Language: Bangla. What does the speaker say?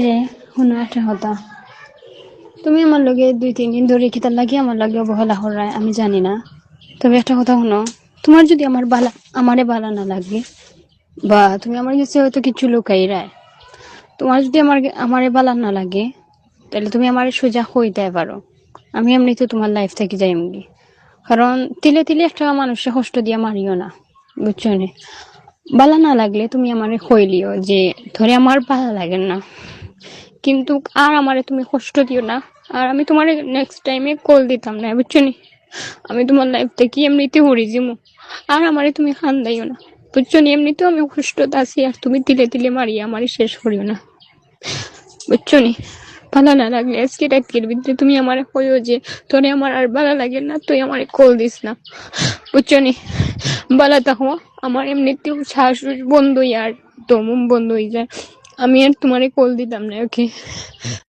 রে শুনো একটা কথা, তুমি আমার লগে 2-3 দিন ধরে কিতার লাগে আমার লাগে অবহেলা করায় আমি জানি না। তবে একটা কথা শুনো, তোমার যদি আমারে বালা না লাগে, বা তুমি আমার কাছে হয়তো কিছু লুকাই রায়, তোমার যদি আমারে বালা না লাগে, তাহলে তুমি আমার সোজা হইতে পারো। আমি এমনিতে তোমার লাইফ থেকে যাই এমনি। কারণ তিলে তিলে একটা মানুষে কষ্ট দিয়া মারিও না, বুঝছো নে? বালা না লাগলে তুমি আমারে কইলিও যে ধরে আমার বালা লাগে না, কিন্তু আর আমারে তুমি কষ্ট দিও না। আর আমি তোমার নেক্সট টাইমে কল দিতাম না, বুঝছো নি? আমি তোমার লাইফ থেকে এমনিতে হরি যাবো। আর আমারে তুমি খান দাইও না, বুঝছো নি? এমনিতেও আমি কষ্ট আছি, আর তুমি তিলে তিলে মারিয়ে আমারে শেষ করিও না, বুঝছো নি? ভালো না লাগলে আজকে রাতের ভিতরে তুমি আমারে কইও যে তোরে আমার আর ভালো লাগে না, তুই আমারে কল দিস না, বুঝছো নি? ভালো থাকো। আমার এমনিতেও শ্বাস বন্ধ আর দম বন্ধ হয়ে যায়। আমি আর তোমারে কল দিতাম না, ওকে?